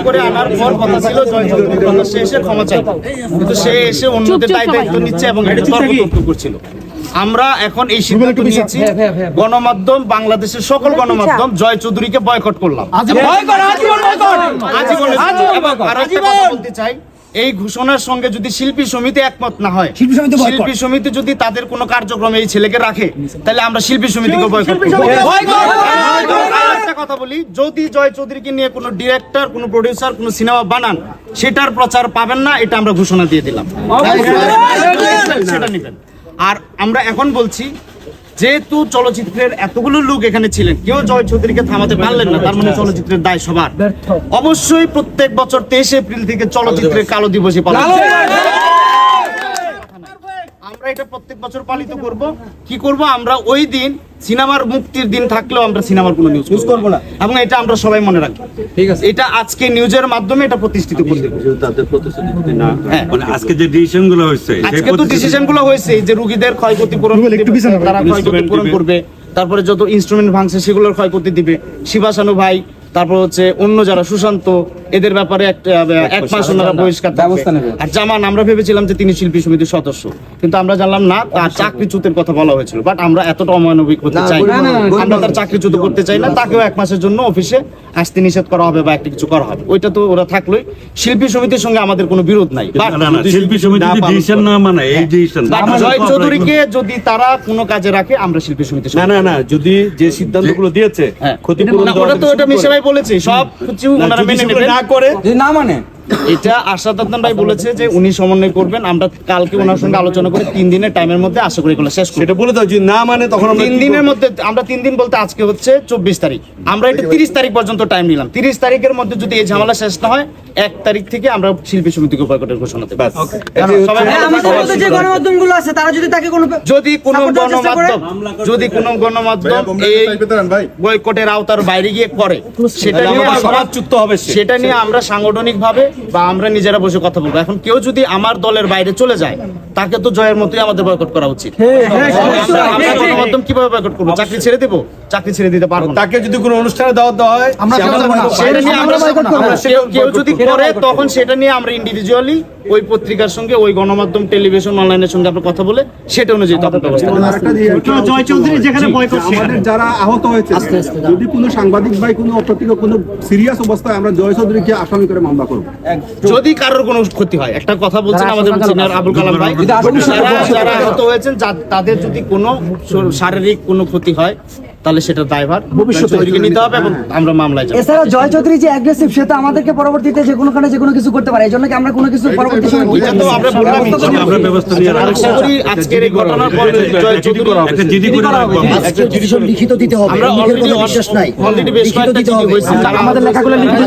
করে আনার পর কথা ছিল জয় চৌধুরীর কথা সে এসে ক্ষমা চাইবে, কিন্তু সে এসে অন্যদের দায়িত্ব নিচ্ছে এবং এটা তর্ক করছিল। আমরা এখন এই সিদ্ধান্ত নিয়েছি, গণমাধ্যম বাংলাদেশের সকল গণমাধ্যম জয় চৌধুরীকে বয়কট করলাম। বলতে চাই, এই ঘোষণার সঙ্গে যদি শিল্পী সমিতি একমত না হয়, শিল্পী সমিতি যদি তাদের কোনো কার্যক্রমে এই ছেলেকে রাখে, তাহলে আমরা শিল্পী সমিতিকে বয়কট করব। একটা কথা বলি, যদি জয় চৌধুরীকে নিয়ে কোনো ডিরেক্টর, কোনো প্রডিউসার কোনো সিনেমা বানান, সেটার প্রচার পাবেন না, এটা আমরা ঘোষণা দিয়ে দিলাম, সেটা নেবেন। আর আমরা এখন বলছি, যেহেতু চলচ্চিত্রের এতগুলো লোক এখানে ছিলেন, কেউ জয় চৌধুরীকে থামাতে পারলেন না, তার মানে চলচ্চিত্রের দায় সবার। অবশ্যই প্রত্যেক বছর 23 এপ্রিল থেকে চলচ্চিত্রের কালো দিবসই পালন আমরা এটা প্রত্যেক বছর পালিত করব। কি করব আমরা? ওই দিন সিনেমার মুক্তির দিন থাকলেও আমরা সিনেমার কোনো নিউজ করব না, এবং এটা আমরা সবাই মনে রাখবো। ঠিক আছে, এটা আজকে নিউজের মাধ্যমে এটা প্রতিষ্ঠিত করে দেব। তাদের প্রতিশ্রুতি না, মানে আজকে যে ডিসিশনগুলো হয়েছে, আজকে তো ডিসিশনগুলো হয়েছে যে রোগীদের ক্ষয়ক্ষতি পূরণ, তারা ক্ষয়ক্ষতি পূরণ করবে, তারপরে যত ইনস্ট্রুমেন্ট ভাঙছে সেগুলোর ক্ষয়ক্ষতি দিবে। শিবাসানু ভাই, তারপর হচ্ছে অন্য যারা সুশান্ত, এদের ব্যাপারে এক মাস ওনারা বহিষ্কার ব্যবস্থা নেবে। আর জামান, আমরা ভেবেছিলাম যে তিনি শিল্পী সমিতির সদস্য, কিন্তু আমরা জানলাম না, তার চাকরিচ্যুতের কথা বলা হয়েছিল। বাট আমরা এতটা অমানবিক হতে চাই না, আমরা তার চাকরিচ্যুত করতে চাই না। তাকেও 1 মাসের জন্য অফিসে আসতে নিষেধ করা হবে বা একটা কিছু করা হবে, ওইটা তো ওরা থাকলোই। শিল্পী সমিতির সঙ্গে আমাদের কোনো বিরোধ নাই। শিল্পী সমিতি ডিসিশন না মানে এই ডিসিশন, জয় চৌধুরীকে যদি তারা কোনো কাজে রাখে, আমরা শিল্পী সমিতি না যদি যে সিদ্ধান্তগুলো দিয়েছে ক্ষতিপূরণ, ওটা তো ওটা মিশে ভাই বলেছে, সব কিছু ওনারা মেনে নেবেন। না করে না মানে এটা আশাদ আদনান ভাই বলেছে যে উনি সমন্বয় করবেন। আমরা কালকে ওনার সঙ্গে আলোচনা করে 3 দিনের টাইমের মধ্যে আশা করি এগুলো শেষ করব। সেটা বলে দাও, যদি না মানে তখন আমরা 3 দিনের মধ্যে, আমরা 3 দিন বলতে আজকে হচ্ছে 24 তারিখ, আমরা এটা 30 তারিখ পর্যন্ত টাইম নিলাম। 30 তারিখের মধ্যে যদি এই ঝামেলা শেষ না হয়, 1 তারিখ থেকে আমরা শিল্পী সমিতিকে বয়কটের ঘোষণা দেব। যে গণমাধ্যমগুলো আছে তারা যদি তাকে কোনো যদি কোনো গণমাধ্যম এই বয়কটের আওতার বাইরে গিয়ে করে, সেটা নিয়ে সমাজচ্যুত হবে, সেটা নিয়ে আমরা সাংগঠনিকভাবে বা আমরা নিজেরা বসে কথা বলবো। এখন কেউ যদি আমার দলের বাইরে চলে যায়, তাকে তো জয়ের মতোই আমাদের বয়কট করা উচিত। আমরা গণমাধ্যম কিভাবে বয়কট করবো? চাকরি ছেড়ে দেবো? চাকরি ছেড়ে দিতে পারবো না। তাকে যদি কোনো অনুষ্ঠানে দাওয়াত দেওয়া হয়, কেউ যদি করে, তখন সেটা নিয়ে আমরা ইন্ডিভিজুয়ালি ওই পত্রিকার সঙ্গে, ওই গণমাধ্যম, টেলিভিশন, অনলাইনের সঙ্গে আমরা কথা বলে সেটা অনুযায়ী তখন ব্যবস্থা নেব। জয় চৌধুরী যেখানে বয়কট, আমাদের যারা আহত হয়েছে, যদি কোনো সাংবাদিক ভাই কোনো অপ্রতিভ কোনো সিরিয়াস অবস্থায়, আমরা জয় চৌধুরীকে আসামি করে মামলা করব। যদি কারোর কোনো ক্ষতি হয়, একটা কথা বলছেন আমাদের সিনিয়র আবুল কালাম ভাই, যারা আহত হয়েছেন তাদের যদি কোনো শারীরিক কোনো ক্ষতি হয়, তাহলে সেটা দায়ভার ভবিষ্যতে নিতে হবে এবং আমরা মামলায় যাব। এছাড়া জয় চৌধুরী যে অ্যাগ্রেসিভ, সেটা আমাদেরকে পরবর্তীতে যে কোনো কারণে যে কোনো কিছু করতে পারে, এই জন্য কি আমরা কোনো কিছু পরবর্তী সময় এটা তো আমরা বললাম, আমরা ব্যবস্থা নিয়ে আশা করি আজকের এই ঘটনার পর জয় চৌধুরী একটা জিডি করে রাখবো, লিখিত দিতে হবে। আমরা অলরেডি বেশ কয়েকটা চিঠি হয়েছে, আমাদের লেখাগুলো লিখিত